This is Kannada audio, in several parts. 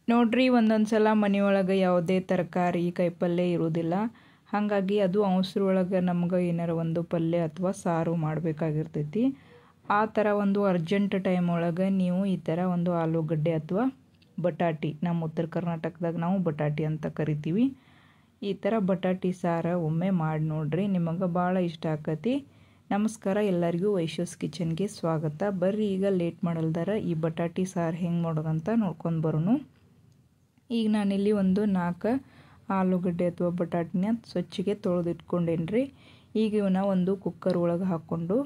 ನೋಡ್ರಿ ಒಂದೊಂದು ಸಲ ಮನೆಯೊಳಗೆ ಯಾವುದೇ ತರಕಾರಿ ಕಾಯಿಪಲ್ಯ ಇರೋದಿಲ್ಲ. ಹಾಗಾಗಿ ಅದು ಅವಸರೊಳಗೆ ನಮ್ಗೆ ಏನಾರ ಒಂದು ಪಲ್ಯ ಅಥವಾ ಸಾರು ಮಾಡಬೇಕಾಗಿರ್ತೈತಿ. ಆ ಥರ ಒಂದು ಅರ್ಜೆಂಟ್ ಟೈಮ್ ಒಳಗೆ ನೀವು ಈ ಥರ ಒಂದು ಆಲೂಗಡ್ಡೆ ಅಥವಾ ಬಟಾಟಿ, ನಮ್ಮ ಉತ್ತರ ಕರ್ನಾಟಕದಾಗ ನಾವು ಬಟಾಟಿ ಅಂತ ಕರಿತೀವಿ, ಈ ಥರ ಬಟಾಟಿ ಸಾರು ಒಮ್ಮೆ ಮಾಡಿ ನೋಡ್ರಿ, ನಿಮಗೆ ಭಾಳ ಇಷ್ಟ ಆಕತಿ. ನಮಸ್ಕಾರ ಎಲ್ಲರಿಗೂ, ವೈಶ್ಯಸ್ ಕಿಚನ್ಗೆ ಸ್ವಾಗತ. ಬರ್ರಿ ಈಗ ಲೇಟ್ ಮಾಡಲ್ದಾರ ಈ ಬಟಾಟಿ ಸಾರು ಹೆಂಗೆ ಮಾಡೋದಂತ ನೋಡ್ಕೊಂಡು ಬರೋಣ. ಈಗ ನಾನಿಲ್ಲಿ ಒಂದು 4 ಆಲೂಗಡ್ಡೆ ಅಥವಾ ಬಟಾಟಿನ ಸ್ವಚ್ಛಗೆ ತೊಳೆದಿಟ್ಕೊಂಡೇನ್ರಿ. ಈಗ ಇವನ್ನ ಒಂದು ಕುಕ್ಕರ್ ಒಳಗೆ ಹಾಕ್ಕೊಂಡು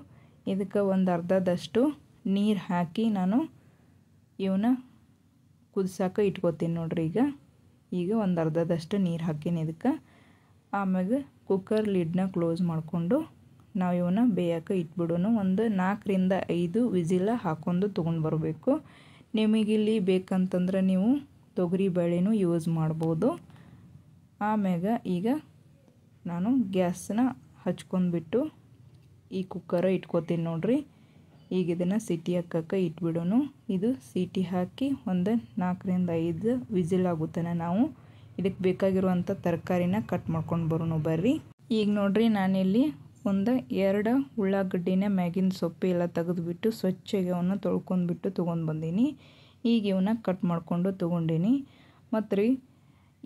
ಇದಕ್ಕೆ ಒಂದು ಅರ್ಧದಷ್ಟು ನೀರು ಹಾಕಿ ನಾನು ಇವನ್ನ ಕುದಿಸಾಕ ಇಟ್ಕೋತೀನಿ ನೋಡ್ರಿ. ಈಗ ಒಂದು ಅರ್ಧದಷ್ಟು ನೀರು ಹಾಕೀನಿ ಇದಕ್ಕೆ. ಆಮ್ಯಾಗ ಕುಕ್ಕರ್ ಲಿಡ್ನ ಕ್ಲೋಸ್ ಮಾಡಿಕೊಂಡು ನಾವು ಇವನ್ನ ಬೇಯಕ್ಕೆ ಇಟ್ಬಿಡೋಣ. ಒಂದು 4 ರಿಂದ 5 ವಿಸಿಲ ಹಾಕೊಂಡು ತೊಗೊಂಡು ಬರಬೇಕು. ನಿಮಗಿಲ್ಲಿ ಬೇಕಂತಂದ್ರೆ ನೀವು ತೊಗರಿ ಬೇಳೆನೂ ಯೂಸ್ ಮಾಡ್ಬೋದು. ಆಮ್ಯಾಗ ಈಗ ನಾನು ಗ್ಯಾಸನ್ನ ಹಚ್ಕೊಂಡ್ಬಿಟ್ಟು ಈ ಕುಕ್ಕರ ಇಟ್ಕೋತೀನಿ ನೋಡ್ರಿ. ಈಗ ಇದನ್ನು ಸಿಟಿ ಹಾಕಕ್ಕೆ ಇಟ್ಬಿಡೋಣ. ಇದು ಸಿಟಿ ಹಾಕಿ ಒಂದು 4 ರಿಂದ 5 ವಿಸಿಲ್ ಆಗುತ್ತಾನೆ ನಾವು ಇದಕ್ಕೆ ಬೇಕಾಗಿರುವಂಥ ತರಕಾರಿನ ಕಟ್ ಮಾಡ್ಕೊಂಡು ಬರೋಣ ಬರ್ರಿ. ಈಗ ನೋಡ್ರಿ ನಾನಿಲ್ಲಿ ಒಂದು 2 ಉಳ್ಳಾಗಡ್ಡಿನ ಮ್ಯಾಗಿನ ಸೊಪ್ಪು ಎಲ್ಲ ತೆಗೆದುಬಿಟ್ಟು ಸ್ವಚ್ಛಗೆ ಅವನ್ನ ತೊಳ್ಕೊಂಡ್ಬಿಟ್ಟು ತೊಗೊಂಡು ಬಂದೀನಿ. ಈಗ ಇವನ್ನ ಕಟ್ ಮಾಡಿಕೊಂಡು ತೊಗೊಂಡೀನಿ. ಮತ್ತು ರೀ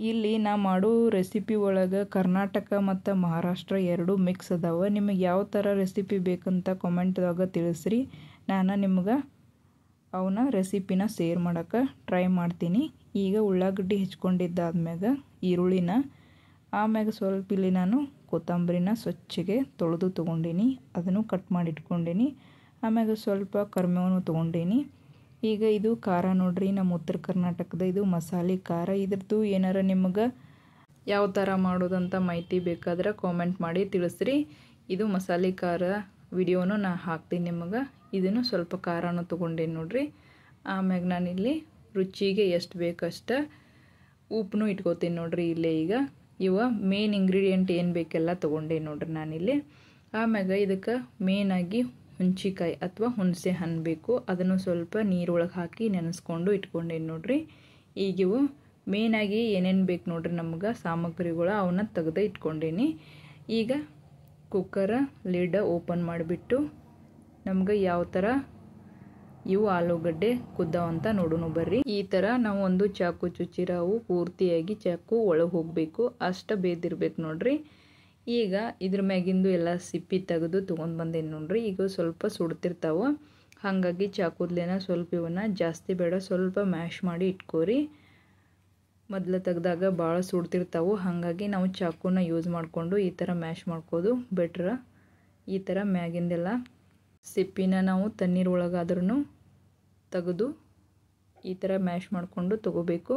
ಇಲ್ಲಿ ನಾ ಮಾಡೋ ರೆಸಿಪಿ ಒಳಗೆ ಕರ್ನಾಟಕ ಮತ್ತು ಮಹಾರಾಷ್ಟ್ರ ಎರಡೂ ಮಿಕ್ಸ್ ಅದಾವೆ. ನಿಮಗೆ ಯಾವ ಥರ ರೆಸಿಪಿ ಬೇಕಂತ ಕಾಮೆಂಟ್ದಾಗ ತಿಳಿಸ್ರಿ, ನಾನು ನಿಮ್ಗೆ ಅವನ್ನ ರೆಸಿಪಿನ ಶೇರ್ ಮಾಡೋಕ್ಕೆ ಟ್ರೈ ಮಾಡ್ತೀನಿ. ಈಗ ಉಳ್ಳಾಗಡ್ಡಿ ಹೆಚ್ಕೊಂಡಿದ್ದಾದ್ಮ್ಯಾಗ ಈರುಳ್ಳಿನ, ಆಮ್ಯಾಗ ಸ್ವಲ್ಪ ಇಲ್ಲಿ ನಾನು ಕೊತ್ತಂಬರಿನ ಸ್ವಚ್ಛಗೆ ತೊಳೆದು ತೊಗೊಂಡೀನಿ, ಅದನ್ನು ಕಟ್ ಮಾಡಿ ಇಟ್ಕೊಂಡೀನಿ. ಆಮ್ಯಾಗ ಸ್ವಲ್ಪ ಕರಿಬೇವನ್ನು ತೊಗೊಂಡೀನಿ. ಈಗ ಇದು ಖಾರ ನೋಡ್ರಿ, ನಮ್ಮ ಉತ್ತರ ಕರ್ನಾಟಕದ ಇದು ಮಸಾಲೆ ಖಾರ. ಇದ್ರದ್ದು ಏನಾರ ನಿಮ್ಗೆ ಯಾವ ಥರ ಮಾಡೋದಂತ ಮಾಹಿತಿ ಬೇಕಾದ್ರೆ ಕಾಮೆಂಟ್ ಮಾಡಿ ತಿಳಿಸ್ರಿ. ಇದು ಮಸಾಲೆ ಖಾರ ವಿಡಿಯೋನು ನಾ ಹಾಕ್ತೀನಿ ನಿಮಗೆ. ಇದನ್ನು ಸ್ವಲ್ಪ ಖಾರನೂ ತೊಗೊಂಡೇನಿ ನೋಡ್ರಿ. ಆಮ್ಯಾಗ ನಾನಿಲ್ಲಿ ರುಚಿಗೆ ಎಷ್ಟು ಬೇಕಷ್ಟು ಉಪ್ಪನ್ನು ಇಟ್ಕೋತೀನಿ ನೋಡ್ರಿ. ಇಲ್ಲೇ ಈಗ ಇವ ಮೇನ್ ಇಂಗ್ರೀಡಿಯೆಂಟ್ ಏನು ಬೇಕೆಲ್ಲ ತೊಗೊಂಡೇನಿ ನೋಡ್ರಿ ನಾನಿಲ್ಲಿ. ಆಮ್ಯಾಗ ಇದಕ್ಕೆ ಮೇನಾಗಿ ಹುಂಚಿಕಾಯಿ ಅಥವಾ ಹುಣಸೆ ಹಣ್ಣು ಬೇಕು. ಅದನ್ನು ಸ್ವಲ್ಪ ನೀರೊಳಗೆ ಹಾಕಿ ನೆನೆಸ್ಕೊಂಡು ಇಟ್ಕೊಂಡೇನಿ ನೋಡ್ರಿ. ಈಗ ಇವು ಮೇನಾಗಿ ಏನೇನು ಬೇಕು ನೋಡ್ರಿ ನಮ್ಗೆ ಸಾಮಗ್ರಿಗಳು ಅವನ್ನ ತೆಗೆದು ಇಟ್ಕೊಂಡೇನಿ. ಈಗ ಕುಕ್ಕರ ಲಿಡ್ ಓಪನ್ ಮಾಡಿಬಿಟ್ಟು ನಮ್ಗೆ ಯಾವ ಥರ ಇವು ಆಲೂಗಡ್ಡೆ ಕುದ್ದಾವಂತ ನೋಡೋಣ ಬರ್ರಿ. ಈ ಥರ ನಾವು ಒಂದು ಚಾಕು ಚುಚ್ಚಿರವು ಪೂರ್ತಿಯಾಗಿ ಚಾಕು ಒಳಗೆ ಹೋಗಬೇಕು, ಅಷ್ಟು ಬೇದಿರ್ಬೇಕು ನೋಡ್ರಿ. ಈಗ ಇದ್ರ ಮ್ಯಾಗಿಂದು ಎಲ್ಲ ಸಿಪ್ಪಿ ತೆಗೆದು ತೊಗೊಂಡು ಬಂದೇನು ನೋಡ್ರಿ. ಈಗ ಸ್ವಲ್ಪ ಸುಡ್ತಿರ್ತಾವೆ, ಹಾಗಾಗಿ ಚಾಕುದ್ಲೇನ ಸ್ವಲ್ಪ ಇವನ್ನ ಜಾಸ್ತಿ ಬೇಡ ಸ್ವಲ್ಪ ಮ್ಯಾಶ್ ಮಾಡಿ ಇಟ್ಕೋರಿ. ಮೊದಲು ತೆಗ್ದಾಗ ಭಾಳ ಸುಡ್ತಿರ್ತಾವೆ, ಹಾಗಾಗಿ ನಾವು ಚಾಕುನ ಯೂಸ್ ಮಾಡಿಕೊಂಡು ಈ ಥರ ಮ್ಯಾಶ್ ಮಾಡ್ಕೋದು ಬೆಟ್ರ. ಈ ಥರ ಮ್ಯಾಗಿಂದೆಲ್ಲ ಸಿಪ್ಪಿನ ನಾವು ತಣ್ಣೀರೊಳಗಾದ್ರೂ ತೆಗೆದು ಈ ಥರ ಮ್ಯಾಶ್ ಮಾಡಿಕೊಂಡು ತೊಗೋಬೇಕು.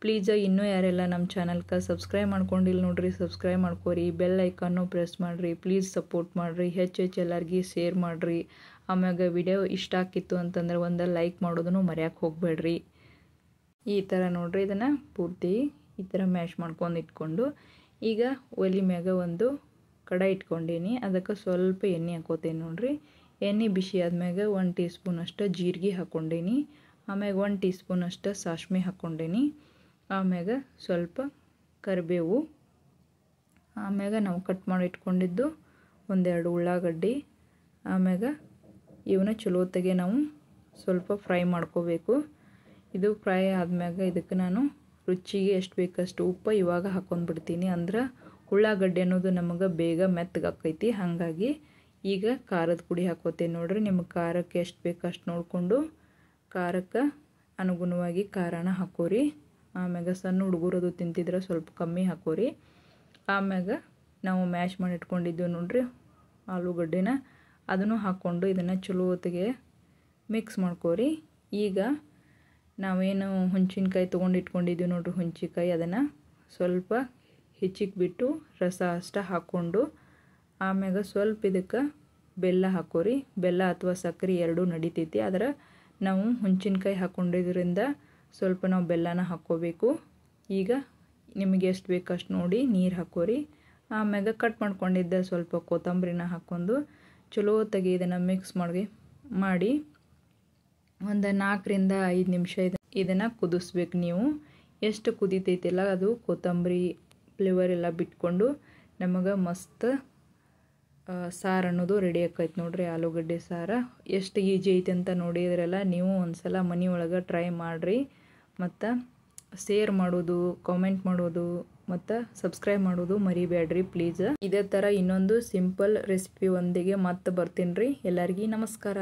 ಪ್ಲೀಸ್ ಇನ್ನೂ ಯಾರೆಲ್ಲ ನಮ್ಮ ಚಾನಲ್ಗೆ ಸಬ್ಸ್ಕ್ರೈಬ್ ಮಾಡ್ಕೊಂಡಿಲ್ಲ ನೋಡ್ರಿ, ಸಬ್ಸ್ಕ್ರೈಬ್ ಮಾಡ್ಕೋರಿ, ಬೆಲ್ ಐಕಾನು ಪ್ರೆಸ್ ಮಾಡಿರಿ. ಪ್ಲೀಸ್ ಸಪೋರ್ಟ್ ಮಾಡಿರಿ, ಹೆಚ್ಚು ಎಲ್ಲರಿಗೆ ಶೇರ್ ಮಾಡಿರಿ. ಆಮ್ಯಾಗ ವಿಡಿಯೋ ಇಷ್ಟ ಆಗಿತ್ತು ಅಂತಂದ್ರೆ ಒಂದು ಲೈಕ್ ಮಾಡೋದನ್ನು ಮರ್ಯಾಕೆ ಹೋಗಬೇಡ್ರಿ. ಈ ಥರ ನೋಡ್ರಿ ಇದನ್ನು ಪೂರ್ತಿ ಈ ಥರ ಮ್ಯಾಶ್ ಮಾಡ್ಕೊಂಡು ಇಟ್ಕೊಂಡು ಈಗ ಒಲೆ ಮ್ಯಾಗ ಒಂದು ಕಡಾಯಿ ಇಟ್ಕೊಂಡೀನಿ. ಅದಕ್ಕೆ ಸ್ವಲ್ಪ ಎಣ್ಣೆ ಹಾಕೋತೇನೆ ನೋಡ್ರಿ. ಎಣ್ಣೆ ಬಿಸಿ ಆದ್ಮ್ಯಾಗ 1 ಟೀ ಸ್ಪೂನ್ ಅಷ್ಟು ಜೀರಿಗೆ ಹಾಕ್ಕೊಂಡೀನಿ. ಆಮ್ಯಾಗ 1 ಟೀ ಸ್ಪೂನ್ ಅಷ್ಟು ಸಾಸ್ಮೆ ಹಾಕ್ಕೊಂಡೀನಿ. ಆಮ್ಯಾಗ ಸ್ವಲ್ಪ ಕರಿಬೇವು, ಆಮ್ಯಾಗ ನಾವು ಕಟ್ ಮಾಡಿ ಇಟ್ಕೊಂಡಿದ್ದು 1-2 ಉಳ್ಳಾಗಡ್ಡಿ. ಆಮ್ಯಾಗ ಇವನ್ನ ಚಲೋತ್ತಾಗೆ ನಾವು ಸ್ವಲ್ಪ ಫ್ರೈ ಮಾಡ್ಕೋಬೇಕು. ಇದು ಫ್ರೈ ಆದ್ಮ್ಯಾಗ ಇದಕ್ಕೆ ನಾನು ರುಚಿಗೆ ಎಷ್ಟು ಬೇಕಷ್ಟು ಉಪ್ಪು ಇವಾಗ ಹಾಕ್ಕೊಂಡ್ಬಿಡ್ತೀನಿ. ಅಂದ್ರೆ ಉಳ್ಳಾಗಡ್ಡೆ ಅನ್ನೋದು ನಮಗೆ ಬೇಗ ಮೆತ್ತಗಾಕೈತಿ. ಹಾಗಾಗಿ ಈಗ ಖಾರದ ಪುಡಿ ಹಾಕೋತೇನೆ ನೋಡ್ರಿ. ನಿಮಗೆ ಖಾರಕ್ಕೆ ಎಷ್ಟು ಬೇಕಷ್ಟು ನೋಡಿಕೊಂಡು ಖಾರಕ್ಕೆ ಅನುಗುಣವಾಗಿ ಖಾರನ ಹಾಕೋರಿ. ಆಮ್ಯಾಗ ಸಣ್ಣ ಹುಡುಗರದು ತಿಂತಿದ್ರೆ ಸ್ವಲ್ಪ ಕಮ್ಮಿ ಹಾಕೋರಿ. ಆಮ್ಯಾಗ ನಾವು ಮ್ಯಾಶ್ ಮಾಡಿ ಇಟ್ಕೊಂಡಿದ್ದೀವಿ ನೋಡ್ರಿ ಆಲೂಗಡ್ಡೆನ, ಅದನ್ನು ಹಾಕ್ಕೊಂಡು ಇದನ್ನು ಚಲೋ ಹೊತ್ತಿಗೆ ಮಿಕ್ಸ್ ಮಾಡ್ಕೋರಿ. ಈಗ ನಾವೇನು ಹುಂಚಿನಕಾಯಿ ತೊಗೊಂಡು ಇಟ್ಕೊಂಡಿದ್ದೀವಿ ನೋಡ್ರಿ, ಹುಂಚಿಕಾಯಿ ಅದನ್ನು ಸ್ವಲ್ಪ ಹೆಚ್ಚಿಕ್ಬಿಟ್ಟು ರಸ ಅಷ್ಟು ಹಾಕ್ಕೊಂಡು ಆಮ್ಯಾಗ ಸ್ವಲ್ಪ ಇದಕ್ಕೆ ಬೆಲ್ಲ ಹಾಕೋರಿ. ಬೆಲ್ಲ ಅಥವಾ ಸಕ್ಕರೆ ಎರಡೂ ನಡಿತೈತಿ, ಆದರೆ ನಾವು ಹುಂಚಿನಕಾಯಿ ಹಾಕ್ಕೊಂಡಿದ್ರಿಂದ ಸ್ವಲ್ಪ ನಾವು ಬೆಲ್ಲನ ಹಾಕ್ಕೋಬೇಕು. ಈಗ ನಿಮಗೆ ಎಷ್ಟು ಬೇಕಷ್ಟು ನೋಡಿ ನೀರು ಹಾಕೋರಿ. ಆಮ್ಯಾಗ ಕಟ್ ಮಾಡ್ಕೊಂಡಿದ್ದ ಸ್ವಲ್ಪ ಕೊತ್ತಂಬರಿನ ಹಾಕ್ಕೊಂಡು ಚಲೋ ತೆಗಿ ಇದನ್ನು ಮಿಕ್ಸ್ ಮಾಡಿ ಒಂದು 4 ರಿಂದ 5 ನಿಮಿಷ ಇದನ್ನು ಕುದಿಸ್ಬೇಕು ನೀವು. ಎಷ್ಟು ಕುದಿತೈತಿಲ್ಲ ಅದು ಕೊತ್ತಂಬರಿ ಫ್ಲೇವರ್ ಎಲ್ಲ ಬಿಟ್ಕೊಂಡು ನಮಗೆ ಮಸ್ತ್ ಸಾರು ಅನ್ನೋದು ರೆಡಿ ಆಕೈತೆ ನೋಡ್ರಿ. ಆಲೂಗಡ್ಡೆ ಸಾರು ಎಷ್ಟು ಈಜಿ ಐತೆ ಅಂತ ನೋಡಿದ್ರಲ್ಲ, ನೀವು ಒಂದ್ಸಲ ಮನೆ ಒಳಗೆ ಟ್ರೈ ಮಾಡಿರಿ. ಮತ್ತು ಶೇರ್ ಮಾಡೋದು, ಕಾಮೆಂಟ್ ಮಾಡೋದು ಮತ್ತು ಸಬ್ಸ್ಕ್ರೈಬ್ ಮಾಡೋದು ಮರಿಬೇಡ್ರಿ ಪ್ಲೀಸ್. ಇದೇ ಥರ ಇನ್ನೊಂದು ಸಿಂಪಲ್ ರೆಸಿಪಿ ಒಂದಿಗೆ ಮತ್ತೆ ಬರ್ತೀನಿ ರೀ. ಎಲ್ಲರಿಗೂ ನಮಸ್ಕಾರ.